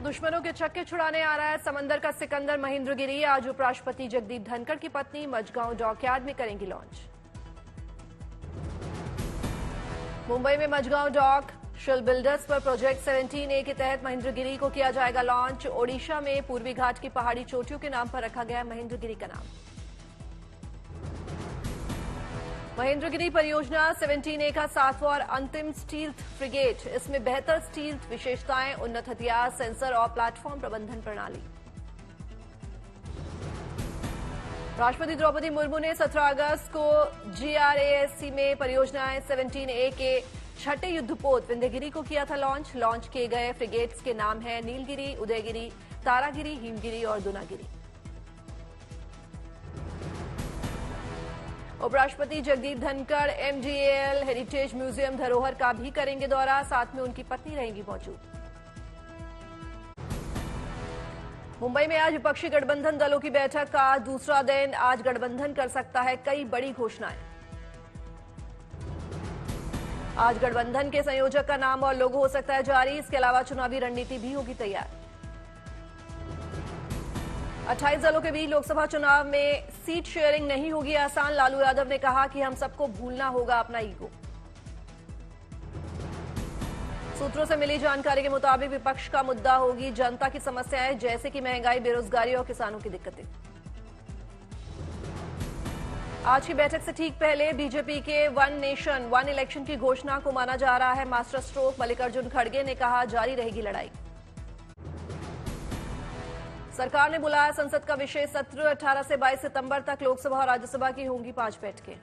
दुश्मनों के छक्के छुड़ाने आ रहा है समंदर का सिकंदर महेंद्रगिरी। आज उपराष्ट्रपति जगदीप धनखड़ की पत्नी मझगांव डॉकयार्ड में करेंगी लॉन्च। मुंबई में मझगांव डॉक शिल बिल्डर्स पर प्रोजेक्ट 17A के तहत महेंद्रगिरी को किया जाएगा लॉन्च। ओडिशा में पूर्वी घाट की पहाड़ी चोटियों के नाम पर रखा गया महेंद्रगिरी का नाम। महेंद्रगिरी परियोजना 17A का 7वां और अंतिम स्टील्थ फ्रिगेट। इसमें बेहतर स्टील्थ विशेषताएं, उन्नत हथियार, सेंसर और प्लेटफॉर्म प्रबंधन प्रणाली। राष्ट्रपति द्रौपदी मुर्मू ने 17 अगस्त को GRASC में परियोजनाएं 17A के छठे युद्धपोत विंध्यगिरी को किया था लॉन्च। लॉन्च किए गए फ्रिगेट्स के नाम हैं नीलगिरी, उदयगिरी, तारागिरी, हिमगिरी और दुनागिरी। उपराष्ट्रपति Jagdeep Dhankhar MGAL heritage museum धरोहर का भी करेंगे दौरा। साथ में उनकी पत्नी रहेंगी मौजूद। मुंबई में आज विपक्षी गठबंधन दलों की बैठक का दूसरा दिन। आज गठबंधन कर सकता है कई बड़ी घोषणाएं। आज गठबंधन के संयोजक का नाम और लोगो हो सकता है जारी। इसके अलावा चुनावी रणनीति भी होगी तैयार। 28 दलों के बीच लोकसभा चुनाव में सीट शेयरिंग नहीं होगी आसान। लालू यादव ने कहा कि हम सबको भूलना होगा अपना ईगो। सूत्रों से मिली जानकारी के मुताबिक विपक्ष का मुद्दा होगी जनता की समस्याएं, जैसे कि महंगाई, बेरोजगारी और किसानों की दिक्कतें। आज की बैठक से ठीक पहले बीजेपी के वन नेशन वन इलेक्शन की घोषणा को माना जा रहा है मास्टर स्ट्रोक। मल्लिकार्जुन खड़गे ने कहा जारी रहेगी लड़ाई। सरकार ने बुलाया संसद का विशेष सत्र। 18 से 22 सितंबर तक लोकसभा और राज्यसभा की होंगी 5 बैठकें।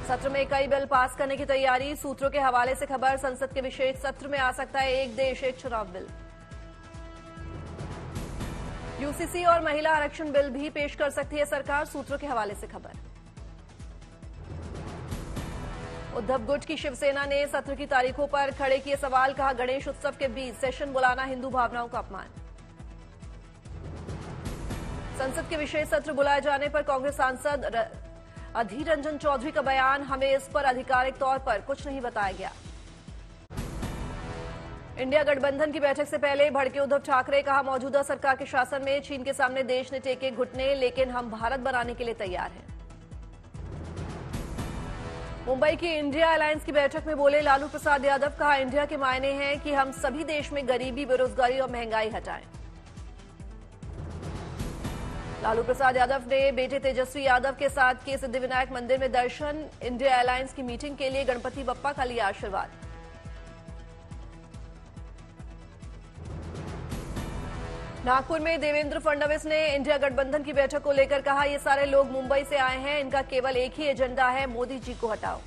सत्र में कई बिल पास करने की तैयारी। सूत्रों के हवाले से खबर, संसद के विशेष सत्र में आ सकता है एक देश एक चुनाव बिल। यूसीसी और महिला आरक्षण बिल भी पेश कर सकती है सरकार। सूत्रों के हवाले से खबर। उद्धव गुट की शिवसेना ने सत्र की तारीखों पर खड़े किए सवाल। कहा गणेश उत्सव के बीच सेशन बुलाना हिंदू भावनाओं का अपमान। संसद के विशेष सत्र बुलाए जाने पर कांग्रेस सांसद अधीर रंजन चौधरी का बयान, हमें इस पर आधिकारिक तौर पर कुछ नहीं बताया गया। इंडिया गठबंधन की बैठक से पहले भड़के उद्धव ठाकरे। कहा मौजूदा सरकार के शासन में चीन के सामने देश ने टेके घुटने, लेकिन हम भारत बनाने के लिए तैयार हैं। मुंबई की इंडिया अलायंस की बैठक में बोले लालू प्रसाद यादव। कहा इंडिया के मायने हैं कि हम सभी देश में गरीबी, बेरोजगारी और महंगाई हटाएं। लालू प्रसाद यादव ने बेटे तेजस्वी यादव के साथ के सिद्धिविनायक मंदिर में दर्शन। इंडिया अलायंस की मीटिंग के लिए गणपति बप्पा का लिया आशीर्वाद। नागपुर में देवेंद्र फडणवीस ने इंडिया गठबंधन की बैठक को लेकर कहा ये सारे लोग मुंबई से आए हैं, इनका केवल एक ही एजेंडा है, मोदी जी को हटाओ।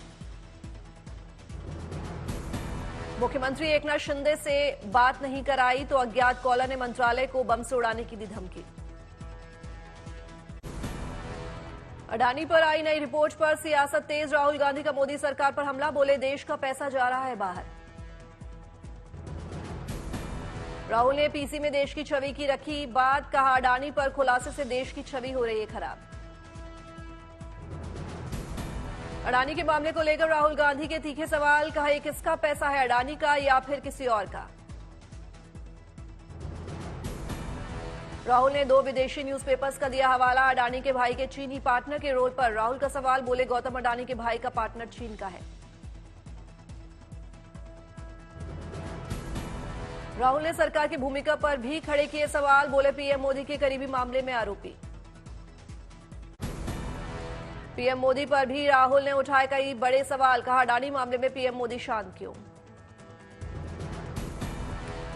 मुख्यमंत्री एकनाथ शिंदे से बात नहीं कराई तो अज्ञात कॉलर ने मंत्रालय को बम से उड़ाने की दी धमकी। अडानी पर आई नई रिपोर्ट पर सियासत तेज। राहुल गांधी का मोदी सरकार पर हमला। बोले देश का पैसा जा रहा है बाहर। राहुल ने पीसी में देश की छवि की रखी बात। कहा अडानी पर खुलासे से देश की छवि हो रही है खराब। अडानी के मामले को लेकर राहुल गांधी के तीखे सवाल। कहा ये किसका पैसा है, अडानी का या फिर किसी और का। राहुल ने 2 विदेशी न्यूज़पेपर्स का दिया हवाला। अडानी के भाई के चीनी पार्टनर के रोल पर राहुल का सवाल। बोले गौतम अडानी के भाई का पार्टनर चीन का है। राहुल ने सरकार की भूमिका पर भी खड़े किए सवाल। बोले पीएम मोदी के करीबी मामले में आरोपी। पीएम मोदी पर भी राहुल ने उठाए कई बड़े सवाल। कहा अडानी मामले में पीएम मोदी शांत क्यों।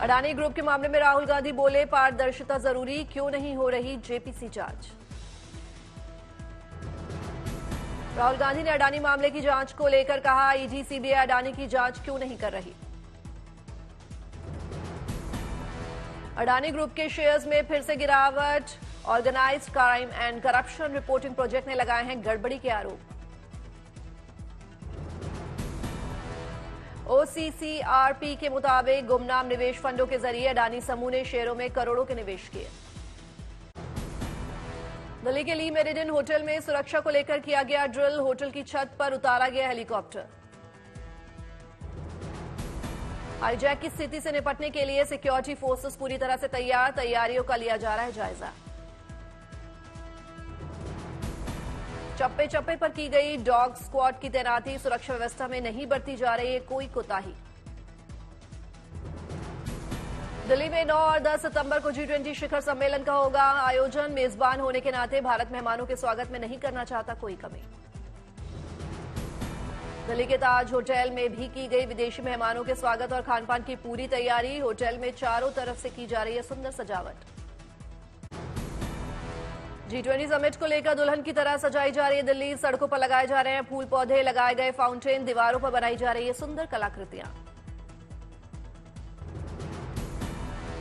अडानी ग्रुप के मामले में राहुल गांधी बोले पारदर्शिता जरूरी, क्यों नहीं हो रही जेपीसी जांच। राहुल गांधी ने अडानी मामले की जांच को लेकर कहा ईडी सीबीआई अडानी की जांच क्यों नहीं कर रही। अडानी ग्रुप के शेयर्स में फिर से गिरावट। Organised crime and corruption reporting project ने लगाए हैं गड़बड़ी के आरोप। OCCRP के मुताबिक गुमनाम निवेश फंडों के जरिए अडानी समूह ने शेयरों में करोड़ों के निवेश किए। दिल्ली के ली मेरिडियन होटल में सुरक्षा को लेकर किया गया ड्रिल। होटल की छत पर उतारा गया हेलीकॉप्टर। हाईजैक की स्थिति से निपटने के लिए सिक्योरिटी फोर्सेस पूरी तरह से तैयार, तैयारियों का लिया जा रहा है जायजा। चप्पे चप्पे पर की गई डॉग स्क्वाड की तैनाती, सुरक्षा व्यवस्था में नहीं बरती जा रही है कोई कोताही। दिल्ली में 9 और 10 सितंबर को G20 शिखर सम्मेलन का होगा आयोजन। मेजबान होने के नाते भारत मेहमानों के स्वागत में नहीं करना चाहता कोई कमी। दिल्ली के ताज होटल में भी की गई विदेशी मेहमानों के स्वागत और खानपान की पूरी तैयारी। होटल में चारों तरफ से की जा रही है सुंदर सजावट। G20 समिट को लेकर दुल्हन की तरह सजाई जा रही है दिल्ली। सड़कों पर लगाए जा रहे हैं फूल पौधे, लगाए गए फाउंटेन, दीवारों पर बनाई जा रही है सुंदर कलाकृतियां।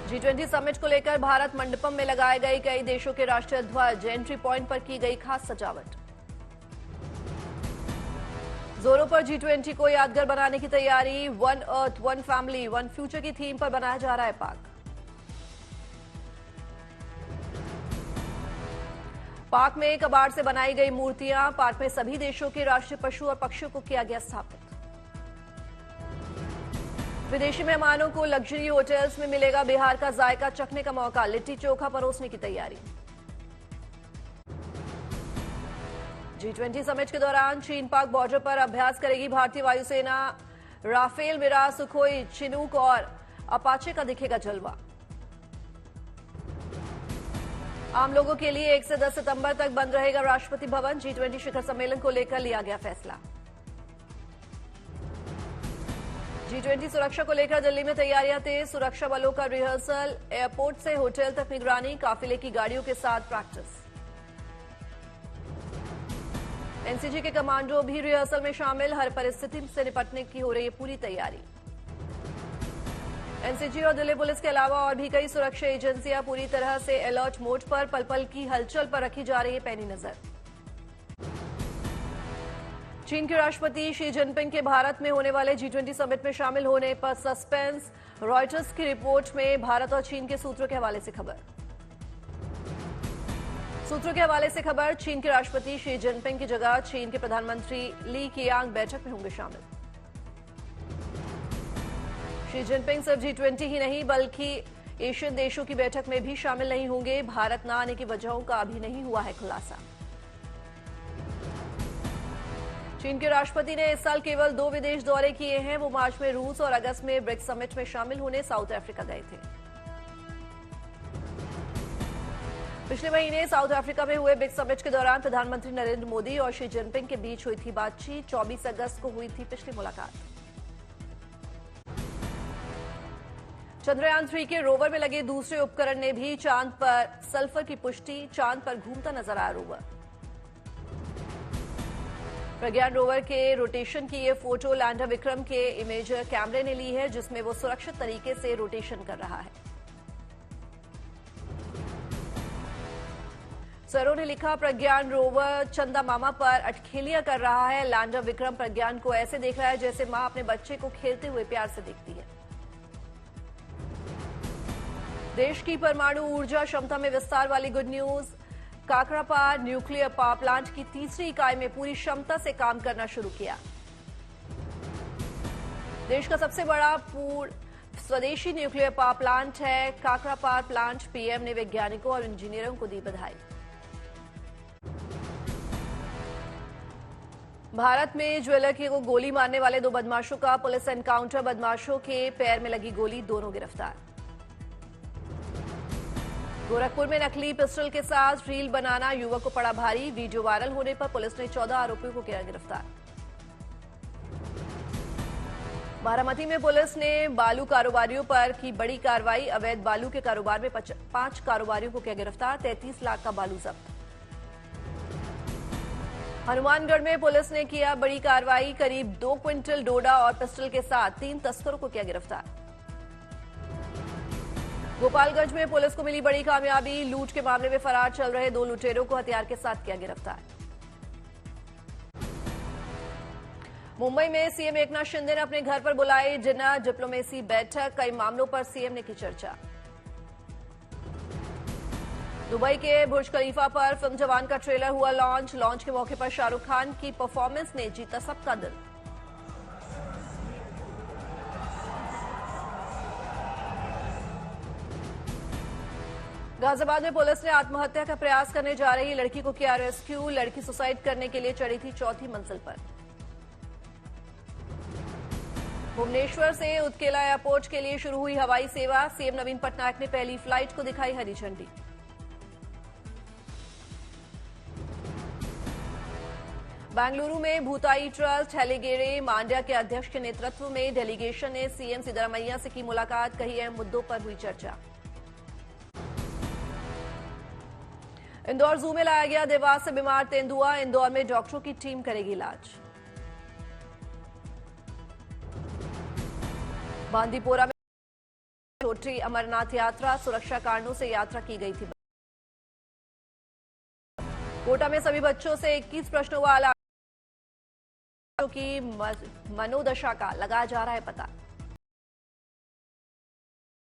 G20 समिट को लेकर भारत मंडपम में लगाए गए कई देशों के राष्ट्रीय ध्वज, एंट्री पॉइंट पर की गई खास सजावट। जोरों पर G20 को यादगार बनाने की तैयारी। One earth, one family, one future की थीम पर बनाया जा रहा है पार्क। पार्क में कबाड़ से बनाई गई मूर्तियां। पार्क में सभी देशों के राष्ट्रीय पशु और पक्षियों को किया गया स्थापित। विदेशी मेहमानों को लग्जरी होटल्स में मिलेगा बिहार का जायका चखने का मौका। लिट्टी चोखा परोसने की तैयारी। G20 समिट के दौरान चीन पाक बॉर्डर पर अभ्यास करेगी भारतीय वायुसेना। राफेल, मिराज, सुखोई, चिनूक और अपाचे का दिखेगा जलवा। आम लोगों के लिए 1 से 10 सितंबर तक बंद रहेगा राष्ट्रपति भवन। G20 शिखर सम्मेलन को लेकर लिया गया फैसला। G20 सुरक्षा को लेकर दिल्ली में तैयारियां तेज। सुरक्षा बलों का रिहर्सल, एयरपोर्ट से होटल तक निगरानी, काफिले की गाड़ियों के साथ प्रैक्टिस। एनसीजी के कमांडो भी रिहर्सल में शामिल। हर परिस्थिति से निपटने की हो रही है पूरी तैयारी। एनसीजी और दिल्ली पुलिस के अलावा और भी कई सुरक्षा एजेंसियां पूरी तरह से अलर्ट मोड पर। पल पल की हलचल पर रखी जा रही है पैनी नजर। चीन के राष्ट्रपति शी जिनपिंग के भारत में होने वाले G20 समिट में शामिल होने पर सस्पेंस। रॉयटर्स की रिपोर्ट में भारत और चीन के सूत्रों के हवाले से खबर। सूत्रों के हवाले से खबर, चीन के राष्ट्रपति शी जिनपिंग की जगह चीन के प्रधानमंत्री ली कियांग बैठक में होंगे शामिल। शी जिनपिंग सिर्फ G20 ही नहीं बल्कि एशियन देशों की बैठक में भी शामिल नहीं होंगे। भारत न आने की वजहों का अभी नहीं हुआ है खुलासा। चीन के राष्ट्रपति ने इस साल केवल 2 विदेश दौरे किए हैं। वो मार्च में रूस और अगस्त में ब्रिक्स समिट में शामिल होने साउथ अफ्रीका गए थे। पिछले महीने साउथ अफ्रीका में हुए ब्रिक्स समिट के दौरान प्रधानमंत्री नरेंद्र मोदी और शी जिनपिंग के बीच हुई थी बातचीत। 24 अगस्त को हुई थी पिछली मुलाकात। चंद्रयान 3 के रोवर में लगे दूसरे उपकरण ने भी चांद पर सल्फर की पुष्टि। चांद पर घूमता नजर आया रोवर। प्रज्ञान रोवर के रोटेशन की ये फोटो लैंडर विक्रम के इमेजर कैमरे ने ली है, जिसमें वो सुरक्षित तरीके से रोटेशन कर रहा है। सरों ने लिखा, प्रज्ञान रोवर चंदा मामा पर अटखेलियां कर रहा है। लैंडर विक्रम प्रज्ञान को ऐसे देख रहा है जैसे मां अपने बच्चे को खेलते हुए प्यार से देखती है। देश की परमाणु ऊर्जा क्षमता में विस्तार वाली good news. Kakrapar nuclear power plant की तीसरी इकाई में पूरी क्षमता से काम करना शुरू किया। देश का सबसे बड़ा पूर्ण स्वदेशी न्यूक्लियर पावर प्लांट है काकरापार प्लांट। पीएम ने वैज्ञानिकों और इंजीनियरों को दी बधाई। भारत में ज्वेलर को गोली मारने वाले 2 बदमाशों का पुलिस एनकाउंटर। बदमाशों के पैर में लगी गोली, दोनों गिरफ्तार। गोरखपुर में नकली पिस्टल के साथ रील बनाना युवक को पड़ा भारी। वीडियो वायरल होने पर पुलिस ने 14 आरोपियों को किया गिरफ्तार। बारामती में पुलिस ने बालू कारोबारियों पर की बड़ी कार्रवाई। अवैध बालू के कारोबार में 5 कारोबारियों को किया गिरफ्तार। 33 लाख का बालू जब्त। हनुमानगढ़ में पुलिस ने किया बड़ी कार्रवाई। करीब 2 क्विंटल डोडा और पिस्टल के साथ 3 तस्करों को किया गिरफ्तार। गोपालगंज में पुलिस को मिली बड़ी कामयाबी। लूट के मामले में फरार चल रहे 2 लुटेरों को हथियार के साथ किया गिरफ्तार। मुंबई में सीएम एकनाथ शिंदे ने अपने घर पर बुलाई डिनर डिप्लोमेसी बैठक। कई मामलों पर सीएम ने की चर्चा। दुबई के बुर्ज खलीफा पर फिल्म जवान का ट्रेलर हुआ लॉन्च। लॉन्च के मौके पर शाहरुख खान की परफॉर्मेंस ने जीता सबका दिल। गाजियाबाद में पुलिस ने आत्महत्या का प्रयास करने जा रही लड़की को किया रेस्क्यू। लड़की सुसाइड करने के लिए चढ़ी थी चौथी मंजिल पर। भुवनेश्वर से उत्केला एयरपोर्ट के लिए शुरू हुई हवाई सेवा। सीएम नवीन पटनायक ने पहली फ्लाइट को दिखाई हरी झंडी। बेंगलुरु में भूताई ट्रस्ट हेलीगेरे मांड्या के अध्यक्ष के नेतृत्व में डेलीगेशन ने सीएम सिद्धरामैया से की मुलाकात। कई अहम मुद्दों पर हुई चर्चा। इंदौर जू में लाया गया देवास से बीमार तेंदुआ। इंदौर में डॉक्टरों की टीम करेगी इलाज। बांदीपोरा में छोटी अमरनाथ यात्रा। सुरक्षा कारणों से यात्रा की गई थी। कोटा में सभी बच्चों से 21 प्रश्नों वाला की मनोदशा का लगाया जा रहा है पता।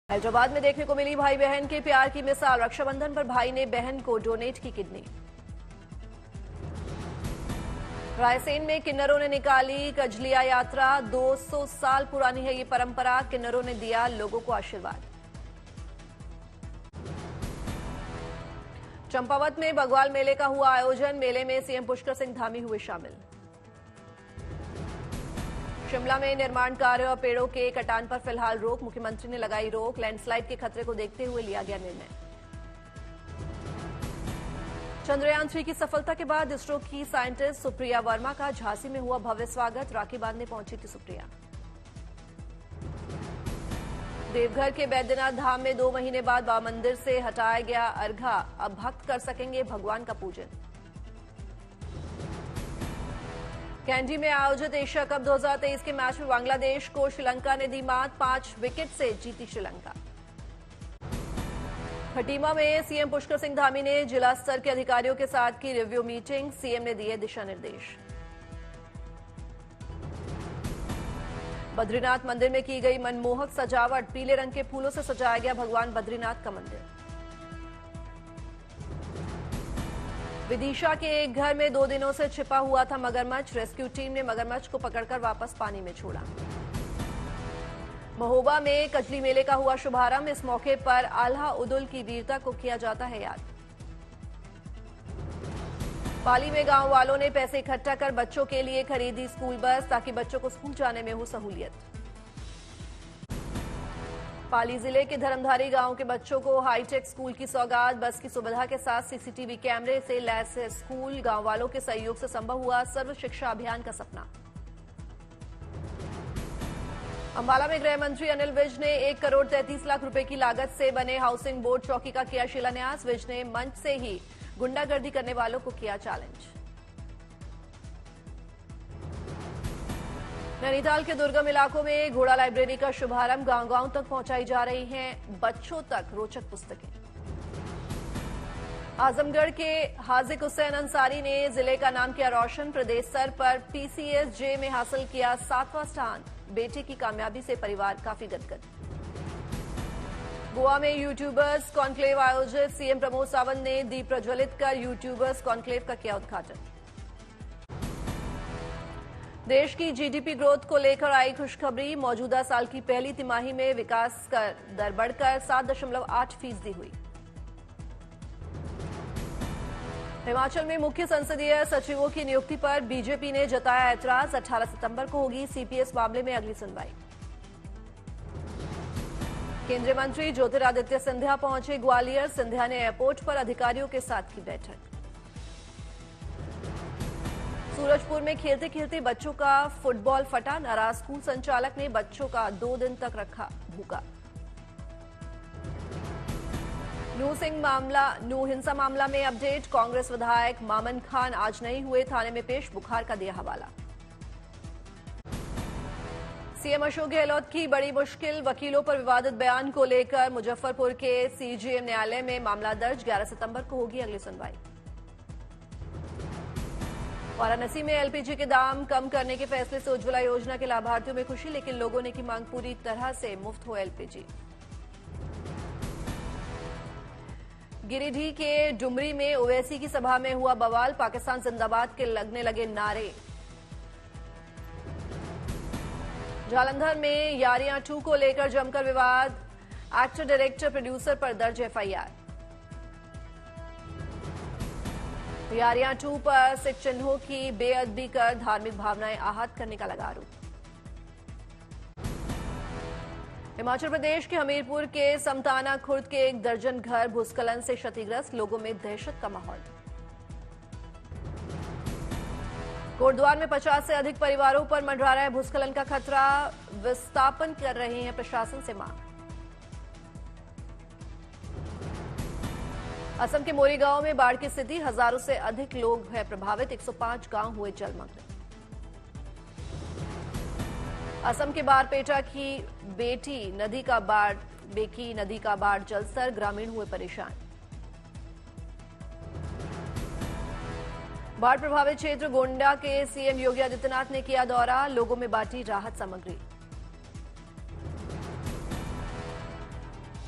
हैदराबाद में देखने को मिली भाई बहन के प्यार की मिसाल। रक्षाबंधन पर भाई ने बहन को डोनेट की किडनी। रायसेन में किन्नरों ने निकाली कजलिया यात्रा। 200 साल पुरानी है ये परंपरा। किन्नरों ने दिया लोगों को आशीर्वाद। चंपावत में बग्वाल मेले का हुआ आयोजन। मेले में सीएम पुष्कर सिंह धामी हुए शामिल। शिमला में निर्माण कार्य और पेड़ों के कटान पर फिलहाल रोक। मुख्यमंत्री ने लगाई रोक। लैंडस्लाइड के खतरे को देखते हुए लिया गया निर्णय। चंद्रयान 3 की सफलता के बाद इसरो की साइंटिस्ट सुप्रिया वर्मा का झांसी में हुआ भव्य स्वागत। राखी बांधने पहुंची थी सुप्रिया। देवघर के बैद्यनाथ धाम में 2 महीने बाद बाबा मंदिर से हटाया गया अर्घा। अब भक्त कर सकेंगे भगवान का पूजन। कैंडी में आयोजित एशिया कप 2023 के मैच में बांग्लादेश को श्रीलंका ने दी मात। 5 विकेट से जीती श्रीलंका। खटीमा में सीएम पुष्कर सिंह धामी ने जिला स्तर के अधिकारियों के साथ की रिव्यू मीटिंग। सीएम ने दिए दिशा निर्देश। बद्रीनाथ मंदिर में की गई मनमोहक सजावट। पीले रंग के फूलों से सजाया गया भगवान बद्रीनाथ का मंदिर। विदिशा के एक घर में 2 दिनों से छिपा हुआ था मगरमच्छ। रेस्क्यू टीम ने मगरमच्छ को पकड़कर वापस पानी में छोड़ा। महोबा में कजली मेले का हुआ शुभारंभ। इस मौके पर आल्हा उदुल की वीरता को किया जाता है याद। पाली में गांव वालों ने पैसे इकट्ठा कर बच्चों के लिए खरीदी स्कूल बस ताकि बच्चों को स्कूल जाने में हो सहूलियत। पाली जिले के धर्मधारी गांव के बच्चों को हाईटेक स्कूल की सौगात। बस की सुविधा के साथ सीसीटीवी कैमरे से लैस है स्कूल। गांव वालों के सहयोग से संभव हुआ सर्व शिक्षा अभियान का सपना। अंबाला में गृह मंत्री अनिल विज ने 1 करोड़ 33 लाख रुपए की लागत से बने हाउसिंग बोर्ड चौकी का किया शिलान्यास। विज ने मंच से ही गुंडागर्दी करने वालों को किया चैलेंज। नैनीताल के दुर्गम इलाकों में घोड़ा लाइब्रेरी का शुभारंभ। गांव-गांव तक पहुंचाई जा रही हैं बच्चों तक रोचक पुस्तकें। आजमगढ़ के हाजिक हुसैन अंसारी ने जिले का नाम किया रोशन। प्रदेश स्तर पर पीसीएसजे में हासिल किया 7वां स्थान। बेटे की कामयाबी से परिवार काफी गदगद। गोवा में यूट्यूबर्स कॉन्क्लेव आयोजित। सीएम प्रमोद सावंत ने दीप प्रज्वलित कर यूट्यूबर्स कॉन्क्लेव का किया उद्घाटन। देश की जीडीपी ग्रोथ को लेकर आई खुशखबरी। मौजूदा साल की पहली तिमाही में विकास दर बढ़कर 7.8% हुई। हिमाचल में मुख्य संसदीय सचिवों की नियुक्ति पर बीजेपी ने जताया ऐतराज। 18 सितंबर को होगी सीपीएस मामले में अगली सुनवाई। केंद्रीय मंत्री ज्योतिरादित्य सिंधिया पहुंचे ग्वालियर। सिंधिया ने एयरपोर्ट पर अधिकारियों के साथ की बैठक। सूरजपुर में खेलते खेलते बच्चों का फुटबॉल फटा। नाराज स्कूल संचालक ने बच्चों का 2 दिन तक रखा भूखा। नू हिंसा मामला में अपडेट। कांग्रेस विधायक मामन खान आज नहीं हुए थाने में पेश। बुखार का दिया हवाला। सीएम अशोक गहलोत की बड़ी मुश्किल। वकीलों पर विवादित बयान को लेकर मुजफ्फरपुर के सीजेएम न्यायालय में मामला दर्ज। 11 सितंबर को होगी अगली सुनवाई। वाराणसी में एलपीजी के दाम कम करने के फैसले से उज्ज्वला योजना के लाभार्थियों में खुशी। लेकिन लोगों ने की मांग पूरी तरह से मुफ्त हो एलपीजी। गिरिडीह के डुमरी में ओवैसी की सभा में हुआ बवाल। पाकिस्तान जिंदाबाद के लगने लगे नारे। जालंधर में यारियां 2 को लेकर जमकर विवाद। एक्टर डायरेक्टर प्रोड्यूसर पर दर्ज एफआईआर। यारियां 2 पर सिख चिन्हों की बेअदबी कर धार्मिक भावनाएं आहत करने का लगा आरोप। हिमाचल प्रदेश के हमीरपुर के समताना खुर्द के 1 दर्जन घर भूस्खलन से क्षतिग्रस्त, लोगों में दहशत का माहौल। कोटद्वार में 50 से अधिक परिवारों पर मंडरा रहा है भूस्खलन का खतरा, विस्थापन कर रहे हैं प्रशासन से मांग। असम के मोरी गांव में बाढ़ की स्थिति, हजारों से अधिक लोग हैं प्रभावित, 105 गांव हुए जलमग्न। असम के बारपेटा की बेकी नदी का बाढ़ जलस्तर, ग्रामीण हुए परेशान। बाढ़ प्रभावित क्षेत्र गोंडा के सीएम योगी आदित्यनाथ ने किया दौरा, लोगों में बांटी राहत सामग्री।